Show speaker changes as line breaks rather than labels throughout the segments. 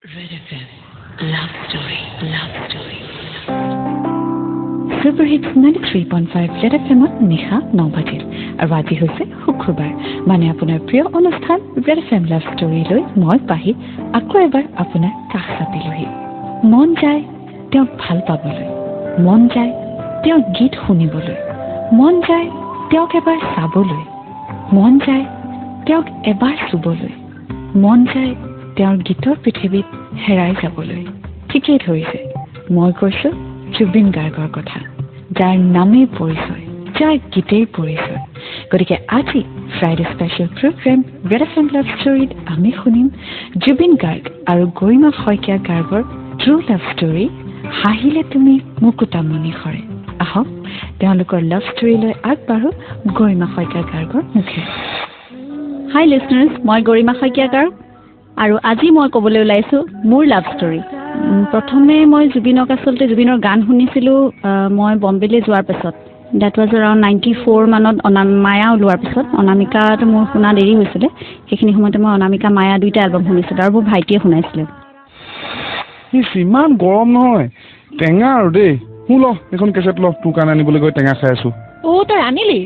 Red FM, love story, love story.
Super Hits 93.5 Red FM নিশা 9 বাজিল আৰু আজি হৈছে শুক্ৰবাৰ মানে আপোনাৰ প্ৰিয় অনুষ্ঠান Red FM Love Story লৈ মই পাহি আকৌ এবাৰ আপোনাৰ কাষ চাপিলোহি মন যায় তেওঁক ভাল পাবলৈ মন যায় তেওঁৰ গীত শুনিবলৈ মন যায় তেওঁক এবাৰ চাবলৈ মন যায় তেওঁক এবাৰ চুবলৈ মন যায় তেওঁৰ গীতৰ পৃথিৱীত হেৰাই যাবলৈ ঠিকেই ধৰিছে মই কৈছো জুবিন গাৰ্গৰ কথা যাৰ নামেই পৰিচয় যাৰ গীতেই পৰিচয় গতিকে আজি Friday special program red FM love ষ্টৰীত আমি শুনিম জুবিন গাৰ্গ আৰু গৰিমা শইকীয়া গাৰ্গৰ ট্ৰু লাভ ষ্টৰী হাঁহিলে তুমি মুকুতামণি সৰে আহক তেওঁলোকৰ লাভ ষ্টৰীলৈ আগবাঢ়ো গৰিমা শইকীয়া গাৰ্গৰ মুখে
হাই লিষ্টাৰ্ছ মই গৰিমা শইকীয়া গাৰ্গ আৰু আজি মই ক'বলৈ ওলাইছোঁ মোৰ লাভ ষ্টৰী প্ৰথমে মই জুবিনক আচলতে জুবিনৰ গান শুনিছিলোঁ মই বম্বেলৈ যোৱাৰ পিছত ডেট ৱাজ এৰাউণ্ড 94 মানত মায়া ওলোৱাৰ পিছত অনামিকাটো মোৰ শুনা দেৰি হৈছিলে সেইখিনি সময়তে মই অনামিকা মায়া দুইটা এলবাম শুনিছিলোঁ আৰু মোৰ ভাইটিয়ে শুনাইছিলে
ইমান গৰম নহয় টেঙা আৰু দেই শুন ল এখন কেছেট ল তোৰ কাৰণে আনিবলৈ গৈ টেঙা খাই আছোঁ
তই আনিলি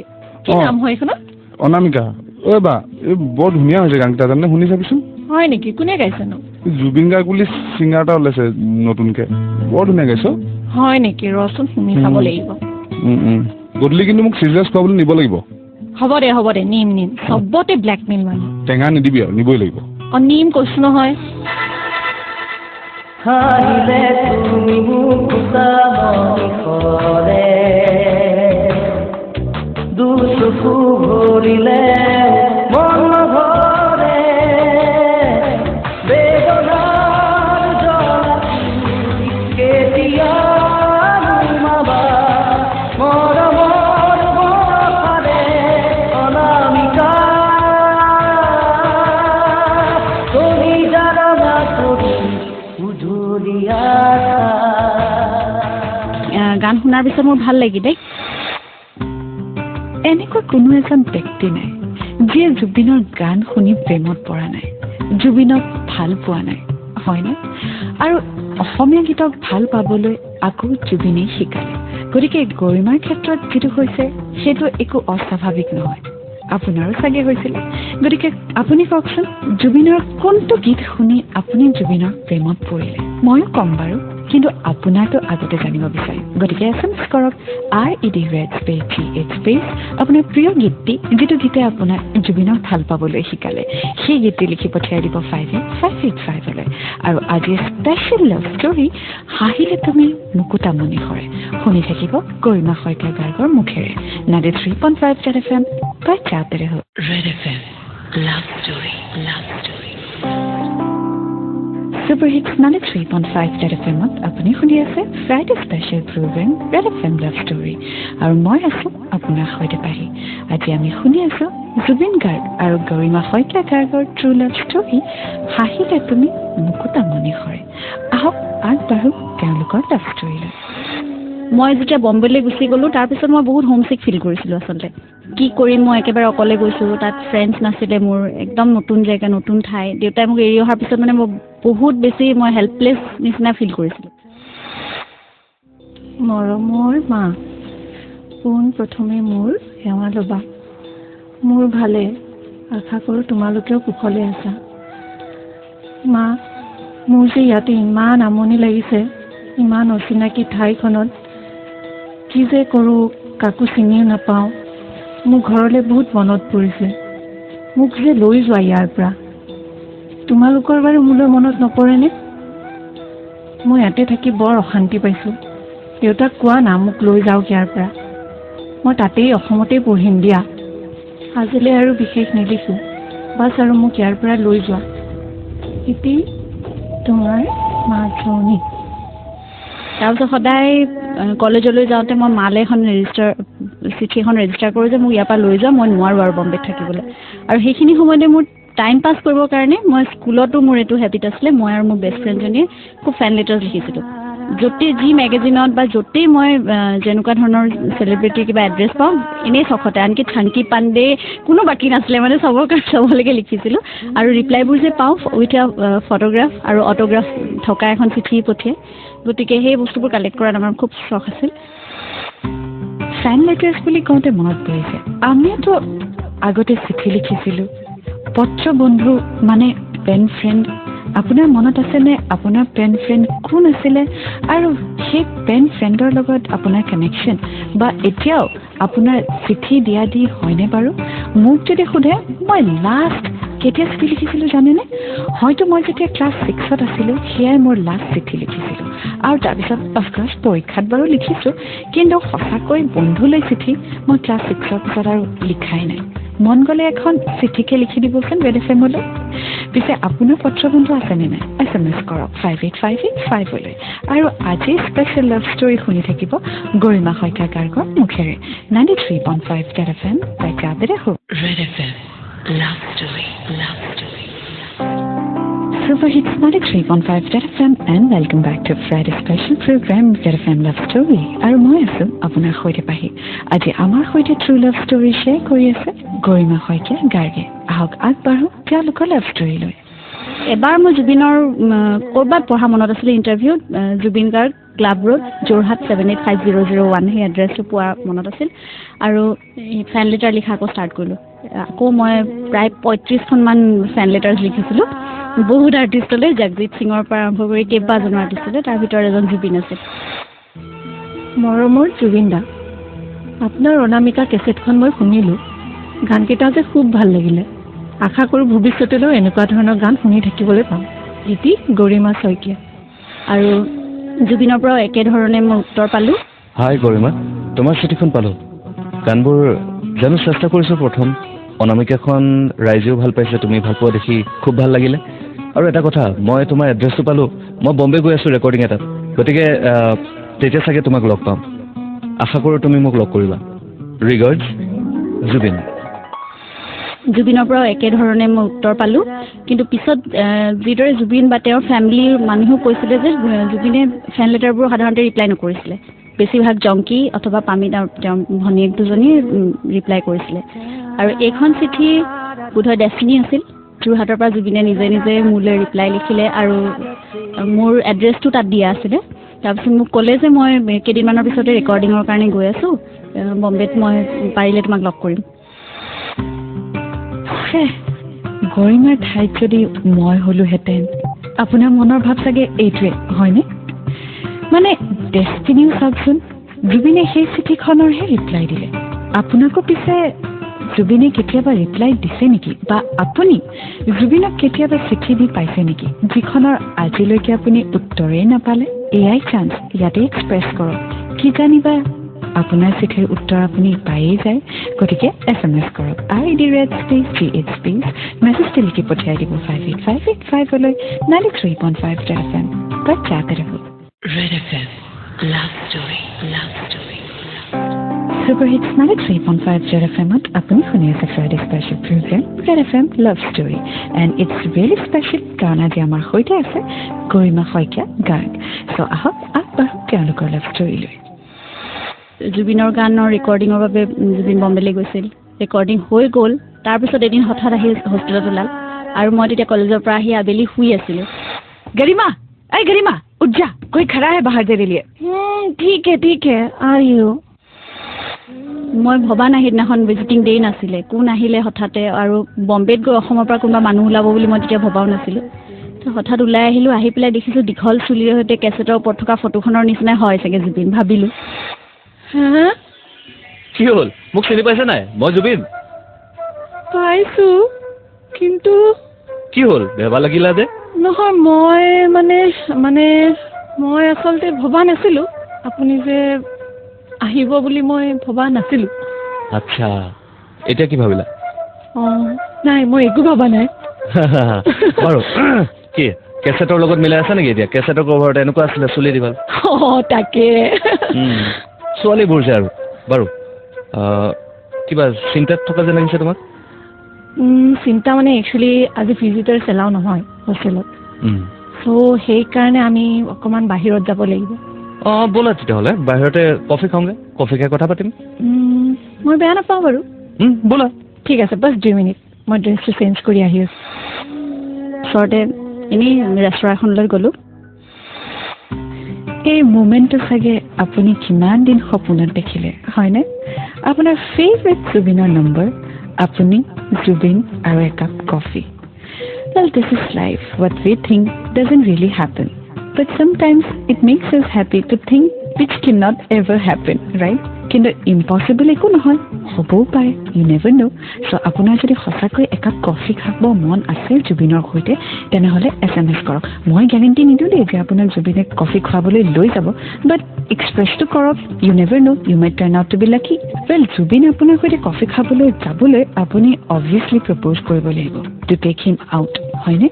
কি নাম হয় এইখনত
অনামিকা ঐ বা এই বৰ ধুনীয়া হৈছে গানকেইটা জানে শুনি চাবিচোন
হয় নেকি কোনে গাইছেনো
জুবিন গাৰ্গ বুলি ছিংগাৰ এটা ওলাইছে নতুনকৈ বৰ ধুনীয়া গাইছ
হয় নেকি ৰচোন শুনি চাব লাগিব
গধূলি কিন্তু মোক চিৰিয়াছ খোৱাবলৈ নিব লাগিব
হ'ব দে নিম চবতে ব্লেকমেইল মানুহ
টেঙা নিদিবি আৰু নিবই লাগিব
নিম কৈছো নহয়
হাঁহিলে তুমি মুকুতামণি সৰে দুচকু ভৰিলে মন ভৰে বেদনাৰ জ্বলা কেতিয়া নুমাবা মৰমৰ বৰষাৰে অনামিকা তুমি জানা না তুমি উজুৰীয়া
গান শুনাৰ পিছত মোৰ ভাল লাগিল দেই
এনেকুৱা কোনো এজন ব্যক্তি নাই যিয়ে জুবিনৰ গান শুনি প্ৰেমত পৰা নাই জুবিনক ভাল পোৱা নাই হয়নে আৰু অসমীয়া গীতক ভাল পাবলৈ আকৌ জুবিনেই শিকালে গতিকে গৰিমাৰ ক্ষেত্ৰত যিটো হৈছে সেইটো একো অস্বাভাৱিক নহয় আপোনাৰো চাগে হৈছিলে গতিকে আপুনি কওকচোন জুবিনৰ কোনটো গীত শুনি আপুনি জুবিনৰ প্ৰেমত পৰিলে ময়ো কম বাৰু কিন্তু আপোনাৰতো আগতে জানিব বিচাৰিম গতিকে SMS কৰক RED আপোনাৰ প্ৰিয় গীতটি যিটো গীতে আপোনাক জুবিনক ভাল পাবলৈ শিকালে সেই গীতটি লিখি পঠিয়াই দিব 58585লৈ আৰু আজি স্পেচিয়েল লাভ ষ্টৰী হাঁহিলে তুমি মুকুতামণি সৰে শুনি থাকিব গৰিমা শইকীয়া গাৰ্গৰ মুখেৰে 93.5 Red FM बचाते रहो
Red FM, love story, love story.
Super Hits 93.5 Red FM আপুনি শুনি আছে Friday special programme Red FM Love Story আৰু মই আছো আপোনাৰ সৈতে পাহি আজি আমি শুনি আছো জুবিন গাৰ্গ আৰু গৰিমা শইকীয়া গাৰ্গৰ ট্ৰু লাভ ষ্টৰী হাঁহিলে তুমি মুকুতামণি সৰে আহক আগবাঢ়ো তেওঁলোকৰ লাভ ষ্টৰীলৈ
মই যেতিয়া বম্বেলৈ গুচি গ'লোঁ তাৰপিছত মই বহুত হোমছিক ফিল কৰিছিলোঁ আচলতে কি কৰিম মই একেবাৰে অকলে গৈছোঁ তাত ফ্ৰেণ্ডছ নাছিলে মোৰ একদম নতুন জেগা নতুন ঠাই দেউতাই মোক এৰি অহাৰ পিছত মানে মই বহুত বেছি মই হেল্পলেছ নিচিনা ফিল কৰিছিলোঁ মৰমৰ মা পোন প্ৰথমে মোৰ সেৱা ল'বা মোৰ ভালে আশা কৰোঁ তোমালোকেও কুশলে আছা মা মোৰ যে ইয়াতে ইমান আমনি লাগিছে ইমান অচিনাকি ঠাইখনত কি যে কৰোঁ কাকো চিনিও নাপাওঁ মোৰ ঘৰলৈ বহুত মনত পৰিছে মোক যে লৈ যোৱা ইয়াৰ পৰা তোমালোকৰ বাৰু মোলৈ মনত নপৰেনে মই ইয়াতে থাকি বৰ অশান্তি পাইছোঁ দেউতাক কোৱা না মোক লৈ যাওক ইয়াৰ পৰা মই তাতেই অসমতেই পঢ়িম দিয়া আজিলৈ আৰু বিশেষ নিলিখোঁ বাছ আৰু মোক ইয়াৰ পৰা লৈ যোৱা ইতি তোমাৰ মাজনী তাৰপিছত সদায় কলেজলৈ যাওঁতে মই মালে এখন চিঠি এখন ৰেজিষ্টাৰ কৰোঁ যে মোক ইয়াৰ পৰা লৈ যোৱা মই নোৱাৰোঁ আৰু বম্বেত থাকিবলৈ আৰু সেইখিনি সময়তে মোৰ টাইম পাছ কৰিবৰ কাৰণে মই স্কুলতো মোৰ এইটো হেবিট আছিলে মই আৰু মোৰ বেষ্ট ফ্ৰেণ্ডজনীয়ে খুব ফেন লেটাৰ্ছ লিখিছিলোঁ
য'তেই যি মেগাজিনত বা য'তেই মই যেনেকুৱা ধৰণৰ চেলিব্ৰিটিৰ কিবা এড্ৰেছ পাওঁ এনেই চখতে, আনকি থাংকি পাণ্ডে কোনো বাকী নাছিলে মানে চবলৈকে লিখিছিলোঁ আৰু ৰিপ্লাইবোৰ যে পাওঁ উইথ এ ফটোগ্ৰাফ আৰু অটোগ্ৰাফ থকা এখন চিঠি পঠিয়াই, গতিকে সেই বস্তুবোৰ কালেক্ট কৰাত আমাৰ খুব চখ আছিল।
ফেন লেটাৰ্ছ বুলি কওঁতে মনত পৰিছে, আমিতো আগতে চিঠি লিখিছিলোঁ, পত্ৰ বন্ধু মানে পেন ফ্ৰেণ্ড। আপোনাৰ মনত আছেনে আপোনাৰ পেন ফ্ৰেণ্ড কোন আছিলে আৰু সেই পেন ফ্ৰেণ্ডৰ লগত আপোনাৰ কানেকশ্যন বা এতিয়াও আপোনাৰ চিঠি দিয়া দি হয়নে বাৰু? মোক যদি সোধে মই লাষ্ট কেতিয়া চিঠি লিখিছিলোঁ জানেনে? হয়তো মই যেতিয়া ক্লাছ 6ত আছিলোঁ সেয়াই মোৰ লাষ্ট চিঠি লিখিছিলোঁ। আৰু তাৰপিছত অফক'ৰ্ছ পৰীক্ষাত বাৰু লিখিছোঁ, কিন্তু সঁচাকৈ বন্ধুলৈ চিঠি মই ক্লাছ 6ৰ পিছত আৰু লিখাই নাই। মন গ'লে এখন চিঠিকে লিখি দিবচোন ৰেড এফএমলৈ। পিছে আপোনাৰ পত্ৰ বন্ধু আছেনে নাই? SMS কৰক 58585লৈ। আৰু আজি স্পেচিয়েল লাভ ষ্টৰী শুনি থাকিব গৰিমা শইকীয়া গাৰ্গৰ মুখেৰে 93.5 ৰেড এফএম তাই গাবেৰে হোক।
Red FM, love story, love story.
Super Hits 93.5 Red FM and welcome back to Friday special program Red FM Love Story. আৰু মই আছোঁ আপোনাৰ সৈতে পাহি। আজি আমাৰ সৈতে ট্ৰু লাভ ষ্টৰী শ্বেয়াৰ কৰি আছে গৰিমা শইকীয়া গাৰ্গে। আহক আগবাঢ়ো তেওঁলোকৰ লাভ ষ্টৰীলৈ।
এবাৰ মই জুবিনৰ ক'ৰবাত পঢ়া মনত আছিলে ইণ্টাৰভিউত, জুবিন গাৰ্গ ক্লাব ৰোড যোৰহাট 785001 সেই এড্ৰেছটো পোৱা মনত আছিল। আৰু ফেন লেটাৰ লিখা আকৌ ষ্টাৰ্ট কৰিলোঁ। আকৌ মই প্ৰায় 35খনমান ফেন লেটাৰ্ছ লিখিছিলোঁ বহুত আৰ্টিষ্টলৈ, জগজিৎ সিঙৰ পৰা আৰম্ভ কৰি কেইবাজনো আৰ্টিষ্টলৈ, তাৰ ভিতৰত এজন জুবিন আছিল।
মৰমৰ জুবিন দা, আপোনাৰ অনামিকা কেছেটখন মই শুনিলোঁ, গানকেইটা যে খুব ভাল লাগিলে। আশা কৰোঁ ভৱিষ্যতেও এনেকুৱা ধৰণৰ গান শুনি থাকিবলৈ পাম। এটি গৰিমা শইকীয়া।
আৰু জুবিনৰ পৰাও একেধৰণে মই উত্তৰ পালোঁ।
হাই গৰিমা, তোমাৰ চিঠিখন পালোঁ। গানবোৰ জানো চেষ্টা কৰিছোঁ প্ৰথম, অনামিকাখন ৰাইজেও ভাল পাইছে, তুমি ভাল পোৱা দেখি খুব ভাল লাগিলে। আৰু এটা কথা, মই তোমাৰ এড্ৰেছটো পালোঁ, মই বম্বে গৈ আছোঁ ৰেকৰ্ডিং এটাত, গতিকে তেতিয়া চাগে তোমাক লগ পাম। আশা কৰোঁ তুমি মোক লগ কৰিবা। ৰিগাৰ্ডছ, জুবিন।
জুবিনৰ পৰাও একেধৰণে মই উত্তৰ পালোঁ, কিন্তু পিছত যিদৰে জুবিন বা তেওঁৰ ফেমিলিৰ মানুহেও কৈছিলে যে জুবিনে ফেন লেটাৰবোৰ সাধাৰণতে ৰিপ্লাই নকৰিছিলে, বেছিভাগ জংকী অথবা পামিত তেওঁৰ ভনীয়েক দুজনী ৰিপ্লাই কৰিছিলে। আৰু এইখন চিঠি বোধহয় ডেষ্টিনি আছিল। যোৰহাটৰ পৰা জুবিনে নিজে নিজে মোলৈ ৰিপ্লাই লিখিলে আৰু মোৰ এড্ৰেছটো তাত দিয়া আছিলে। তাৰপিছত মোক ক'লে যে মই কেইদিনমানৰ পিছতে ৰেকৰ্ডিঙৰ কাৰণে গৈ আছোঁ বম্বেত, মই পাৰিলে তোমাক লগ কৰিম।
গৰিমাৰ ঠাইত যদি মই হ'লোহেঁতেন, আপোনাৰ মনৰ ভাৱ চাগে এইটোৱে হয়নে? মানে ডেষ্টিনিও চাওকচোন, জুবিনে সেই চিঠিখনৰহে ৰিপ্লাই দিলে। আপোনাকো পিছে জুবিনে কেতিয়াবা ৰিপ্লাই দিছে নেকি? বা আপুনি জুবিনক কেতিয়াবা চিঠি দি পাইছে নেকি যিখনৰ আজিলৈকে আপুনি উত্তৰেই নাপালে? এয়াই চান্স, ইয়াতে এক্সপ্ৰেছ কৰক, কি জানিবা আপোনাৰ চিঠিৰ উত্তৰ আপুনি পায়েই যায়। গতিকে SMS কৰক ID red space GH space, মেছেজটো লিখি পঠিয়াই দিব 58585লৈ 93.5 FM पर जाते रहो।
Red FM, love story, love story.
Super Hits 93.5 Red FMত আপুনি শুনি আছে Friday special programme Red FM Love Story and it's really special কাৰণ আজি আমাৰ সৈতে আছে গৰিমা শইকীয়া গাৰ্গ। চ' আহক আগবাঢ়ো তেওঁলোকৰ লাভ ষ্টৰীলৈ।
জুবিনৰ গানৰ ৰেকৰ্ডিঙৰ বাবে জুবিন বম্বেলৈ গৈছিল, ৰেকৰ্ডিং হৈ গ'ল। তাৰপিছত এদিন হঠাৎ আহি হোষ্টেলত ওলাল আৰু মই তেতিয়া কলেজৰ পৰা আহি আবেলি শুই আছিলোঁ।
गरिमा, अरे गरिमा उठ जा, कोई खड़ा है बाहर तेरे लिए।
ঠিক হে আয়ো।
মই ভবা নাই সেইদিনাখন ভিজিটিং ডে নাছিলে, কোন আহিলে হঠাতে, আৰু বম্বেত গৈ অসমৰ পৰা কোনোবা মানুহ ওলাব বুলি মই তেতিয়া ভবাও নাছিলোঁ। তো হঠাৎ ওলাই আহিলোঁ, আহি পেলাই দেখিছোঁ দীঘল চুলিৰ সৈতে কেছেটৰ ওপৰত থকা ফটোখনৰ নিচিনাই হয় চাগে জুবিন, ভাবিলোঁ।
হা
কি হ'ল, মোক চিনি পাইছে নাই? মই জুবিন।
পাইছোঁ, কিন্তু
কি হ'ল, বেয়া লাগিলা যে?
নহয়, মই মই আচলতে ভবা নাছিলোঁ আপুনি যে আহিব বুলি, মই ভবা নাছিলোঁ।
আচ্ছা, এতিয়া কি ভাবিলা?
অঁ নাই, মই একো ভবা নাই।
বাৰু কি কেছেটৰ লগত মিলাই আছে নেকি? এতিয়া কেছেটৰ কভাৰত এনেকুৱা আছিলে, চুলি দীঘল।
অঁ তাকে
ছোৱালীবোৰ যে আৰু। বাৰু কিবা চিন্তাত থকা যেন লাগিছে তোমাক?
চিন্তা মানে একচুৱেলি আজি ভিজিটাৰ্ছ এলাও নহয় হোষ্টেলত। চ' সেইকাৰণে আমি অকণমান বাহিৰত যাব লাগিব।
অঁ ব'লা তেতিয়াহ'লে বাহিৰতে কফি খাওঁগৈ, কফি খাই কথা পাতিম।
মই বেয়া নাপাওঁ বাৰু।
ব'লা।
ঠিক আছে, বাছ 2 মিনিট, মই ড্ৰেছটো চেঞ্জ কৰি আহি আছোঁ।
ওচৰতে এনেই ৰেষ্টুৰেণ্ট এখনলৈ গ'লোঁ।
এই মোমেণ্টটো চাগে আপুনি কিমান দিন সপোনত দেখিলে হয়নে? আপোনাৰ ফেভৰেট জুবিনৰ নম্বৰ, আপুনি, জুবিন আৰু একাপ coffee. Well, this is life. What we think doesn't really happen. But sometimes it makes us happy to think which cannot ever happen, right? কিন্তু ইম্পচিবল একো নহয়, হ'বও পাৰে, ইউ নেভাৰ ন'। চ' আপোনাৰ যদি সঁচাকৈ একাপ কফি খাব মন আছে জুবিনৰ সৈতে, তেনেহ'লে SMS কৰক। মই গেৰেণ্টি নিদিওঁ দেই যে আপোনাক জুবিনে কফি খুৱাবলৈ লৈ যাব, বাট এক্সপ্ৰেছটো কৰক। You never know', you might turn out to be lucky. Well, Zubeen আপোনাৰ সৈতে কফি খাবলৈ যাবলৈ আপুনি অবভিয়াছলি প্ৰপ'জ কৰিব লাগিব টু টেক হিম আউট, হয়নে?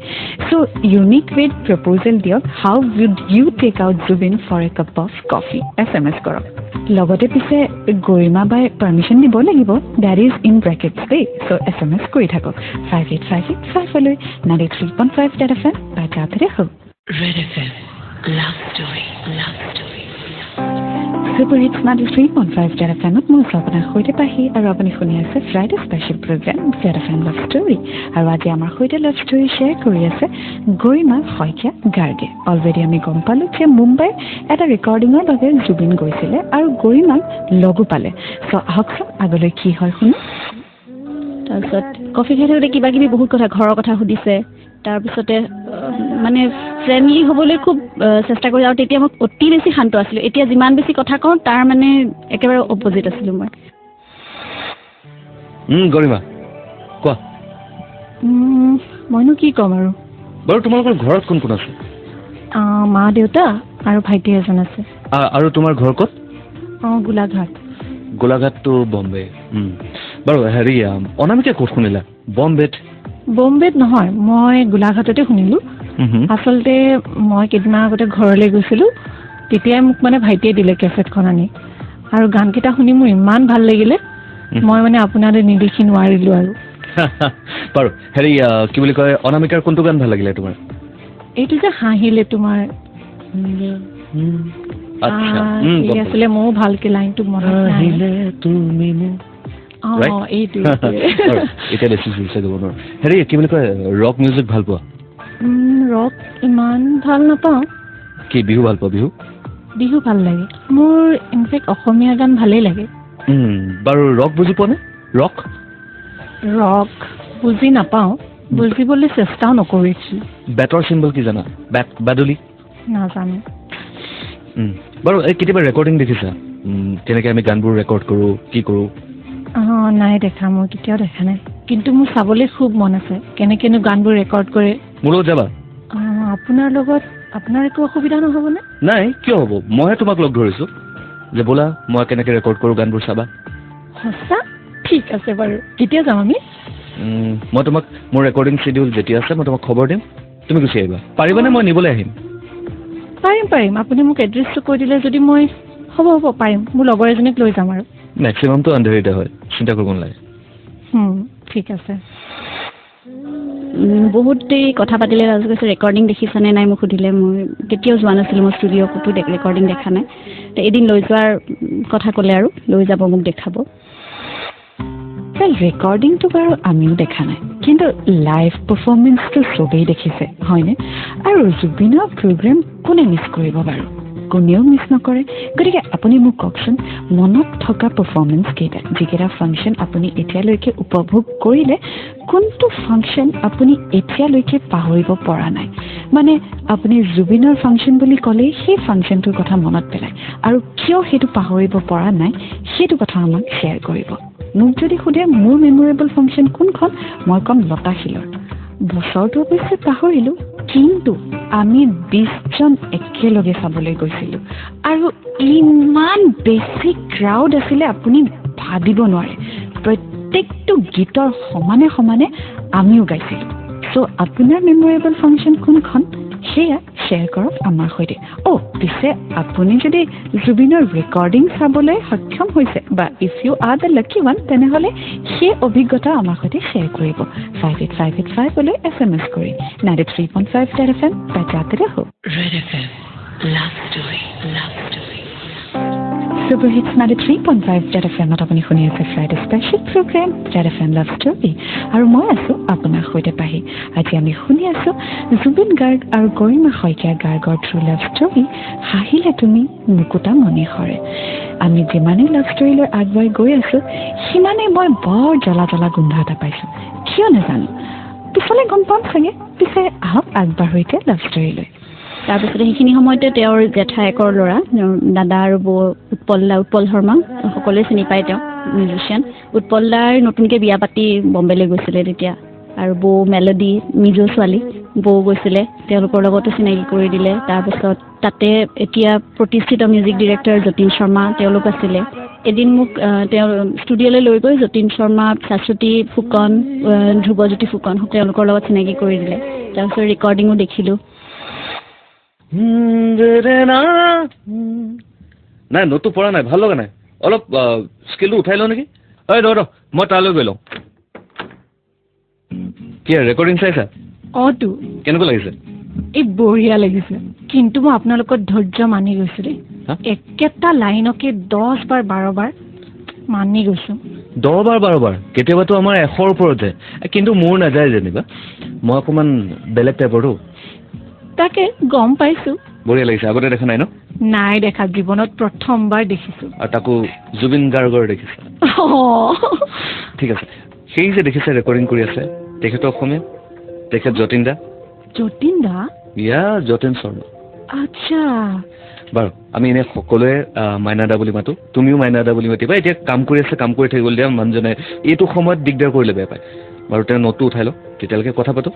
চ' ইউনিক ৱেত প্ৰপ'জেল দিয়ক, how would you take out Zubeen for a cup of coffee. SMS কৰক। লগতে পিছে গৰিমা বাই পাৰ্মিশ্যন দিব লাগিব, ডেট ইজ ইন ব্ৰেকেটছ দেই। চ' SMS কৰি থাকক 585855লৈ 93.5 Red FM বাজাতে হওক।
Red FM, love story, love story.
Super Hits 93.5 Red FM-ত মই আপোনাৰ সৈতে পাহি আৰু আপুনি শুনি আছে Friday special programme Red FM love story. আৰু আজি আমাৰ সৈতে লাভ ষ্টৰী শ্বেয়াৰ কৰি আছে গৰিমা শইকীয়া গাৰ্গে। অলৰেডি আমি গম পালোঁ যে মুম্বাইৰ এটা ৰেকৰ্ডিঙৰ বাবে জুবিন গৈছিলে আৰু গৰিমাক লগো পালে। চ' আহকচোন আগলৈ কি হয় শুনো।
তাৰপিছত কফি খাই থাকোঁতে কিবা কিবি বহুত কথা, ঘৰৰ কথা সুধিছে। তাৰপিছতে মানে ফ্ৰেণ্ডলি হ'বলৈ খুব চেষ্টা কৰিছোঁ। আৰু তেতিয়া মই অতি বেছি শান্ত আছিলোঁ। এতিয়া যিমান বেছি কথা কওঁ তাৰ মানে একেবাৰে অপজিট আছিলোঁ মই।
গৰিমা কোৱা।
মইনো কি ক'ম আৰু।
বাৰু তোমালোকৰ ঘৰত কোন কোন আছে?
মা দেউতা আৰু ভাইটি এজন আছে।
আৰু তোমাৰ ঘৰ ক'ত?
গোলাঘাট।
গোলাঘাটটো বম্বে। বাৰু হেৰি অনামিকা ক'ত শুনিলা?
বম্বেত নহয়, মই গোলাঘাটতে শুনিলোঁ। আচলতে মই কেইদিনমান আগতে ঘৰলৈ গৈছিলোঁ, তেতিয়াই মোক মানে ভাইটিয়ে দিলে কেছেটখন আনি, আৰু গানকেইটা শুনি মোৰ ইমান ভাল লাগিলে, মই মানে আপোনালৈ নিদেখি নোৱাৰিলোঁ আৰু।
বাৰু হেৰি কি বুলি কয়, অনামিকাৰ কোনটো গান ভাল লাগিলে তোমাৰ?
এইটো যে হাঁহিলে তোমাৰ আছিলে, ময়ো ভালকে লাইনটো মনত নাই। এইটো
এতিয়া বেছি জুৰিছে গানৰ। হেৰি কি বুলি কয়, ৰক মিউজিক ভাল পোৱা?
ৰক ইমান ভাল নাপাওঁ।
কি বিহু ভাল পোৱা?
বিহু ভাল লাগে মোৰ, ইনফেক্ট অসমীয়া গান ভালেই লাগে।
বাৰু ৰক বুজি পোৱা নে? ৰক
বুজি নাপাওঁ, বুজিবলৈ চেষ্টাও নকৰিছোঁ।
বেটৰ চিম্বল কি জানা? বাদুলি?
নাজানো।
বাৰু এই কেতিয়াবা ৰেকৰ্ডিং দেখিছা? তেনেকৈ আমি গানবোৰ ৰেকৰ্ড কৰোঁ, কি কৰোঁ?
নাই দেখা, মই কেতিয়াও দেখা নাই। কিন্তু মোৰ চাবলৈ খুব মন আছে কেনেকেনো গানবোৰ ৰেকৰ্ড কৰে।
মোৰ লগত যাবা?
আপোনাৰ লগত আপোনাৰ একো অসুবিধা নহ'বনে?
নাই, কিয় হ'ব? মইহে তোমাক লগ ধৰিছোঁ যে ব'লা মই কেনেকৈ ৰেকৰ্ড কৰোঁ গানবোৰ চাবা।
সঁচা? ঠিক আছে বাৰু, কেতিয়া যাম আমি?
মই তোমাক মোৰ ৰেকৰ্ডিং শ্বিডিউল যেতিয়া আছে মই তোমাক খবৰ দিম, তুমি গুচি আহিবা। পাৰিবানে মই নিবলৈ আহিম?
পাৰিম। আপুনি মোক এড্ৰেছটো কৈ দিলে যদি মই হ'ব পাৰিম। মোৰ লগৰ এজনীক লৈ যাম আৰু।
মেক্সিমামটো আন্ধেৰিতে হয়, চিন্তা কৰিব নালাগে।
ঠিক আছে।
বহুত দেৰি কথা পাতিলে, তাৰপিছত কৈছে ৰেকৰ্ডিং দেখিছানে নাই মোক সুধিলে। মই কেতিয়াও যোৱা নাছিলোঁ, মই ষ্টুডিঅ' ক'তো ৰেকৰ্ডিং দেখা নাই। এদিন লৈ যোৱাৰ কথা ক'লে আৰু লৈ যাব, মোক দেখাব।
ৰেকৰ্ডিংটো বাৰু আমিও দেখা নাই, কিন্তু লাইভ পাৰফৰ্মেঞ্চটো চবেই দেখিছে হয়নে? আৰু জুবিনৰ প্ৰগ্ৰেম কোনে মিছ কৰিব বাৰু? কোনেও মিছ নকৰে। গতিকে আপুনি মোক কওকচোন, মনত থকা পাৰফৰ্মেঞ্চ কেইটা, যিকেইটা ফাংচন আপুনি এতিয়ালৈকে উপভোগ কৰিলে, কোনটো ফাংচন আপুনি এতিয়ালৈকে পাহৰিব পৰা নাই? মানে আপুনি জুবিনৰ ফাংচন বুলি ক'লেই সেই ফাংচনটোৰ কথা মনত পেলায়, আৰু কিয় সেইটো পাহৰিব পৰা নাই সেইটো কথা আমাক শ্বেয়াৰ কৰিব। মোক যদি সোধে মোৰ মেমৰেবল ফাংচন কোনখন, মই ক'ম লতাশিলৰ। বছৰটো অৱশ্যে পাহৰিলোঁ, কিন্তু আমি 20জন একেলগে চাবলৈ গৈছিলোঁ, আৰু ইমান বেছি ক্ৰাউড আছিলে আপুনি ভাবিব নোৱাৰে। প্ৰত্যেকটো গীতৰ সমানে আমিও গাইছিলোঁ। চ' আপোনাৰ মেমৰেবল ফাংচন কোনখন সেয়া শ্বেয়াৰ কৰক আমাৰ সৈতে পিছে আপুনি যদি জুবিনৰ ৰেকৰ্ডিং চাবলৈ সক্ষম হৈছে বা if you are the lucky one তেনেহ'লে সেই অভিজ্ঞতা আমাৰ সৈতে শ্বেয়াৰ কৰিব 58585 SMS কৰি 93.5 Red FM बजाते रहो
Red FM, love story, love story.
Super Hits 93.5 Red FM আপুনি শুনি আছে Friday special programme Red FM love story আৰু মই আছোঁ আপোনাৰ সৈতে পাহি আজি আমি শুনি আছোঁ জুবিন গাৰ্গ আৰু গৰিমা শইকীয়া গাৰ্গৰ ট্ৰু লাভ ষ্টৰী হাঁহিলে তুমি মুকুতা মনি হৰে আমি যিমানেই লাভ ষ্টৰীলৈ আগুৱাই গৈ আছোঁ সিমানেই মই বৰ জ্বলা জ্বলা গোন্ধ এটা পাইছোঁ কিয় নাজানো পিছলৈ গম পাম চাগে পিছে আহক আগবাঢ়ো এতিয়া লাভ ষ্টৰীলৈ
তাৰপিছতে সেইখিনি সময়তে তেওঁৰ জেঠায়েকৰ ল'ৰা দাদা আৰু বৌ উৎপল শৰ্মা সকলোৱে চিনি পায় তেওঁ মিউজিচিয়ান উৎপল দাৰ নতুনকৈ বিয়া পাতি বম্বেলৈ গৈছিলে তেতিয়া আৰু বৌ মেলোডি মিজো ছোৱালী বৌ গৈছিলে তেওঁলোকৰ লগতো চিনাকি কৰি দিলে তাৰপিছত তাতে এতিয়া প্ৰতিষ্ঠিত মিউজিক ডিৰেক্টৰ যতীন শৰ্মা তেওঁলোক আছিলে এদিন মোক তেওঁ ষ্টুডিঅ'লৈ লৈ গৈ যতীন শৰ্মা শাশ্বতী ফুকন ধ্ৰুৱজ্যোতি ফুকন তেওঁলোকৰ লগত চিনাকি কৰি দিলে তাৰপিছত ৰেকৰ্ডিঙো দেখিলোঁ
নাই নোটটো পৰা নাই ভাল লগা নাই অলপ স্কিলটো উঠাই লওঁ নেকি ৰ মই তালৈ গৈ লওঁ কি ৰেকৰ্ডিং চাইছা
তো
কেনেকুৱা লাগিছে
এই বঢ়িয়া লাগিছে কিন্তু মই আপোনালোকৰ ধৈৰ্য মানি গৈছোঁ দেই একেটা লাইনকে 10 বাৰ 12 বাৰ মানি গৈছোঁ
10 বাৰ 12 বাৰ কেতিয়াবাতো আমাৰ 100ৰ ওপৰত যায় কিন্তু মোৰ নাযায় যেনিবা মই অকণমান বেলেগ টাইপৰতো
তাকে গম পাইছোঁ
বঢ়িয়া লাগিছে আগতে দেখা নাই ন
নাই দেখা জীৱনত প্ৰথমবাৰ দেখিছোঁ
আৰু তাকো জুবিন গাৰ্গৰ দেখিছে ঠিক আছে সেই যে দেখিছে ৰেকৰ্ডিং কৰি আছে তেখেত অসমীয়া তেখেত যতীন দা ইয়া যতীন শৰ্মা
আচ্ছা
বাৰু আমি এনে সকলোৱে মাইনা দা বুলি মাতো তুমিও মাইনা দা বুলি মাতিবা এতিয়া কাম কৰি আছে কাম কৰি থাকিবলৈ দিয়া মানুহজনে এইটো সময়ত দিগদাৰ কৰিলে বেয়া পায় বাৰু তেওঁ নোটটো উঠাই লওক তেতিয়ালৈকে কথা পাতো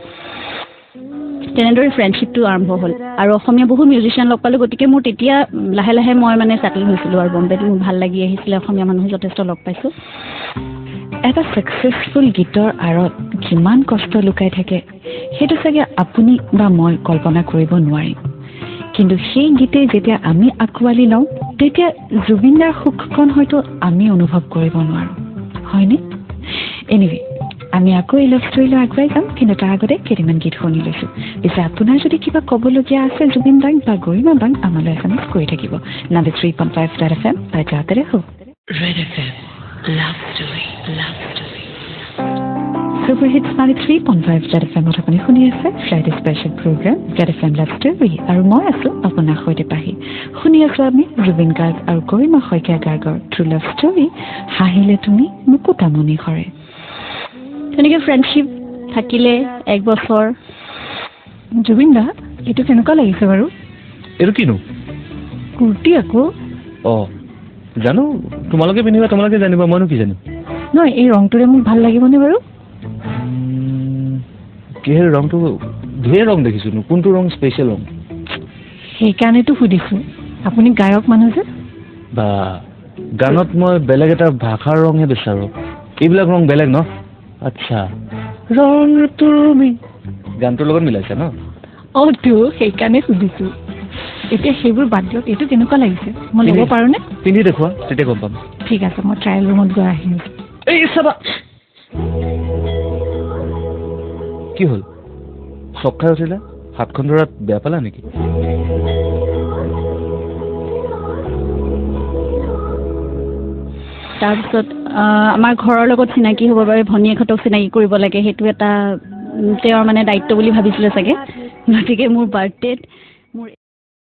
তেনেদৰে ফ্ৰেণ্ডশ্বিপটো আৰম্ভ হ'ল আৰু অসমীয়া বহু মিউজিচিয়ান লগ পালোঁ গতিকে মোৰ তেতিয়া লাহে লাহে মই মানে ছেটেল হৈছিলোঁ আৰু বম্বেত মোৰ ভাল লাগি আহিছিলে অসমীয়া মানুহ যথেষ্ট লগ পাইছোঁ
এটা ছাকচেছফুল গীতৰ আঁৰত কিমান কষ্ট লুকাই থাকে সেইটো চাগে আপুনি বা মই কল্পনা কৰিব নোৱাৰিম কিন্তু সেই গীতেই যেতিয়া আমি আঁকোৱালি লওঁ তেতিয়া জুবিনদাৰ সুখখন হয়তো আমি অনুভৱ কৰিব নোৱাৰোঁ হয়নে এনিৱে আমি আকৌ এই লাভ ষ্টৰীলৈ আগুৱাই যাম কিন্তু তাৰ আগতে কেইটামান গীত শুনি লৈছোঁ পিছে আপোনাৰ যদি কিবা ক'বলগীয়া আছে জুবিন দাক বা গৰিমা বাক আমালৈ SMS কৰি থাকিব 93.5 Red FM बजाते रहो
Red FM, love story, love story.
Super Hits 93.5 Red FM আপুনি শুনি আছে Friday special programme Red FM love story আৰু মই আছোঁ আপোনাৰ সৈতে পাহি শুনি আছোঁ আমি জুবিন গাৰ্গ আৰু গৰিমা শইকীয়া গাৰ্গৰ ট্ৰু লাভ ষ্টৰী হাঁহিলে তুমি মুকুতা মনি হৰে
তেনেকৈ ফ্ৰেণ্ডশ্বিপ থাকিলে 1 বছৰ
জুবিন দা এইটো কেনেকুৱা লাগিছে বাৰু
এইটো কিনো
কুৰ্তি আকৌ
জানো তোমালোকে পিন্ধিবা তোমালোকে জানিবা মইনো কি জানিম
নহয় এই ৰংটোৰে মোক ভাল লাগিবনে বাৰু
কিহেৰ ৰংটো ধেৰ ৰং দেখিছোঁ কোনটো ৰং স্পেচিয়েল ৰং
সেইকাৰণেতো সুধিছোঁ আপুনি গায়ক মানুহ যে
বা গানত মই বেলেগ এটা ভাষাৰ ৰংহে বিচাৰোঁ এইবিলাক ৰং বেলেগ ন আচ্ছা ৰং তুমি গানটোৰ লগত মিলাইছা ন
তো সেইকাৰণে সুধিছোঁ এতিয়া সেইবোৰ বাদ দিয়ক এইটো কেনেকুৱা লাগিছে মই ল'ব পাৰোঁনে
পিন্ধি দেখুওৱা তেতিয়া গম পাম
ঠিক আছে মই ট্ৰায়েল ৰুমত গৈ আহিম
এই চাবা কি হ'ল চক খাই উঠিলা হাতখন ধৰাত বেয়া পালা নেকি
তাৰপিছত আমাৰ ঘৰৰ লগত চিনাকি হ'ব বাবে ভনীয়েকহঁতক চিনাকি কৰিব লাগে সেইটো এটা তেওঁৰ মানে দায়িত্ব বুলি ভাবিছিলে চাগে গতিকে মোৰ বাৰ্থডেত